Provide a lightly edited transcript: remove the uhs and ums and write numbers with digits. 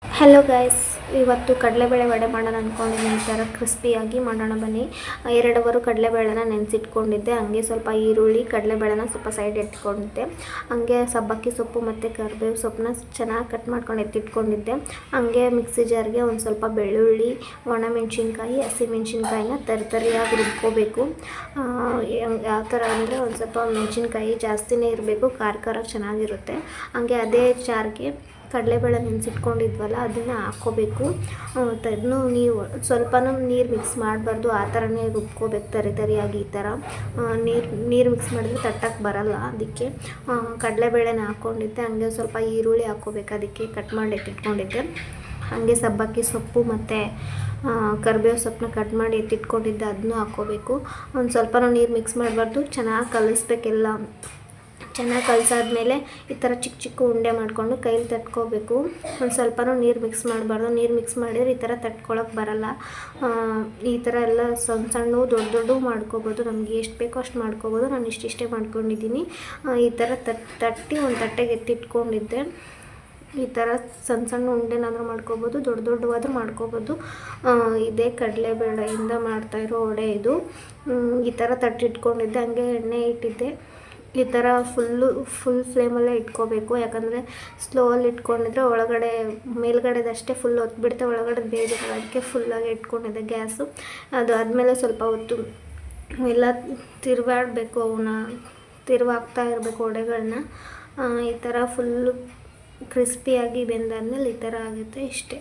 Hello guys, ಇವತ್ತು ಕಡಲೆಬೇಳೆ ವಡೆ ಮಾಡೋಣ ಅಂದ್ಕೊಂಡಿದ್ದೀನಿ. ಈ ಥರ ಕ್ರಿಸ್ಪಿಯಾಗಿ ಮಾಡೋಣ ಬನ್ನಿ. 2 ಅವರು ಕಡಲೆಬೇಳೆನ ನೆನೆಸಿಟ್ಕೊಂಡಿದ್ದೆ. ಹಂಗೆ ಸ್ವಲ್ಪ ಈರುಳ್ಳಿ, ಕಡಲೆಬೇಳೆನ ಸ್ವಲ್ಪ ಸೈಡ್ ಎತ್ಕೊಂಡಿದ್ದೆ. ಹಂಗೆ ಸಬ್ಬಕ್ಕಿ ಸೊಪ್ಪು ಮತ್ತು ಕರಿಬೇವು ಸೊಪ್ಪನ್ನ ಚೆನ್ನಾಗಿ ಕಟ್ ಮಾಡ್ಕೊಂಡು ಎತ್ತಿಟ್ಕೊಂಡಿದ್ದೆ. ಹಂಗೆ ಮಿಕ್ಸಿ ಜಾರ್ಗೆ ಒಂದು ಸ್ವಲ್ಪ ಬೆಳ್ಳುಳ್ಳಿ, ಒಣಮೆಣ್ಸಿನ್ಕಾಯಿ, ಹಸಿಮೆಣ್ಸಿನ್ಕಾಯಿನ ತರಿಯಾಗಿ ರುಬ್ಕೋಬೇಕು. ಯಾವ ಥರ ಅಂದರೆ ಒಂದು ಸ್ವಲ್ಪ ಮೆಣಸಿನ್ಕಾಯಿ ಜಾಸ್ತಿನೇ ಇರಬೇಕು, ಖಾರ ಚೆನ್ನಾಗಿರುತ್ತೆ. ಹಂಗೆ ಅದೇ ಜಾರ್ಗೆ ಕಡಲೆಬೇಳೆ ನೆನೆಸಿಟ್ಕೊಂಡಿದ್ವಲ್ಲ ಅದನ್ನು ಹಾಕ್ಕೋಬೇಕು. ಅದನ್ನು ಸ್ವಲ್ಪನೂ ನೀರು ಮಿಕ್ಸ್ ಮಾಡಬಾರ್ದು, ಆ ಥರನೇ ರುಬ್ಕೋಬೇಕು ತರಿಯಾಗಿ. ಈ ಥರ ನೀರು ಮಿಕ್ಸ್ ಮಾಡಿದ್ರೆ ತಟ್ಟಕ್ಕೆ ಬರಲ್ಲ. ಅದಕ್ಕೆ ಕಡಲೆಬೇಳೆನ ಹಾಕ್ಕೊಂಡಿದ್ದೆ. ಹಂಗೆ ಸ್ವಲ್ಪ ಈರುಳ್ಳಿ ಹಾಕ್ಕೋಬೇಕು, ಅದಕ್ಕೆ ಕಟ್ ಮಾಡಿ ಎತ್ತಿಟ್ಕೊಂಡಿದ್ದೆ. ಹಾಗೆ ಸಬ್ಬಕ್ಕಿ ಸೊಪ್ಪು ಮತ್ತು ಕರಿಬೇವು ಸೊಪ್ಪನ್ನ ಕಟ್ ಮಾಡಿ ಎತ್ತಿಟ್ಕೊಂಡಿದ್ದೆ, ಅದನ್ನೂ ಹಾಕ್ಕೋಬೇಕು. ಒಂದು ಸ್ವಲ್ಪನೂ ನೀರು ಮಿಕ್ಸ್ ಮಾಡಬಾರ್ದು, ಚೆನ್ನಾಗಿ ಕಲಿಸ್ಬೇಕೆಲ್ಲ. ಚೆನ್ನಾಗಿ ಕಲಸಾದ್ಮೇಲೆ ಈ ಥರ ಚಿಕ್ಕ ಉಂಡೆ ಮಾಡಿಕೊಂಡು ಕೈಲಿ ತಟ್ಕೋಬೇಕು. ಒಂದು ಸ್ವಲ್ಪನೂ ನೀರು ಮಿಕ್ಸ್ ಮಾಡಬಾರ್ದು. ನೀರು ಮಿಕ್ಸ್ ಮಾಡಿದ್ರೆ ಈ ಥರ ತಟ್ಕೊಳಕ್ಕೆ ಬರಲ್ಲ. ಈ ಥರ ಎಲ್ಲ ಸಣ್ಣ ದೊಡ್ಡ ಮಾಡ್ಕೋಬೋದು. ನಮಗೆ ಎಷ್ಟು ಬೇಕೋ ಅಷ್ಟು ಮಾಡ್ಕೋಬೋದು. ನಾನು ಇಷ್ಟೇ ಮಾಡ್ಕೊಂಡಿದ್ದೀನಿ. ಈ ಥರ ತಟ್ಟಿ ಒಂದು ತಟ್ಟೆಗೆ ಎತ್ತಿಟ್ಕೊಂಡಿದ್ದೆ. ಈ ಥರ ಸಣ್ಣ ಉಂಡೆನಾದರೂ ಮಾಡ್ಕೋಬೋದು, ದೊಡ್ಡವಾದರೂ ಮಾಡ್ಕೋಬೋದು. ಇದೇ ಕಡಲೆಬೇಳೆಯಿಂದ ಮಾಡ್ತಾಯಿರೋ ವಡೆ ಇದು. ಈ ಥರ ತಟ್ಟಿಟ್ಕೊಂಡಿದ್ದೆ. ಹಂಗೆ ಎಣ್ಣೆ ಇಟ್ಟಿದ್ದೆ. ಈ ಥರ ಫುಲ್ ಫ್ಲೇಮಲ್ಲೇ ಇಟ್ಕೋಬೇಕು. ಯಾಕಂದರೆ ಸ್ಲೋಲ್ಲಿ ಇಟ್ಕೊಂಡಿದ್ರೆ ಒಳಗಡೆ ಮೇಲ್ಗಡೆದಷ್ಟೇ ಫುಲ್ ಹೊತ್ಬಿಡುತ್ತೆ, ಒಳಗಡೆ ಬೇಯಿಸಲ್ಲ. ಅದಕ್ಕೆ ಫುಲ್ಲಾಗಿ ಇಟ್ಕೊಂಡಿದ್ದೆ ಗ್ಯಾಸು. ಅದು ಆದಮೇಲೆ ಸ್ವಲ್ಪ ಹೊತ್ತು ಎಲ್ಲ ತಿರುವಾಡಬೇಕು, ಅವನ್ನ ತಿರುವಾಗ್ತಾ ಇರಬೇಕು ವಡೆಗಳನ್ನ. ಈ ಥರ ಫುಲ್ಲು ಕ್ರಿಸ್ಪಿಯಾಗಿ ಬೆಂದಾದ್ಮೇಲೆ ಈ ಥರ ಆಗುತ್ತೆ. ಇಷ್ಟೇ.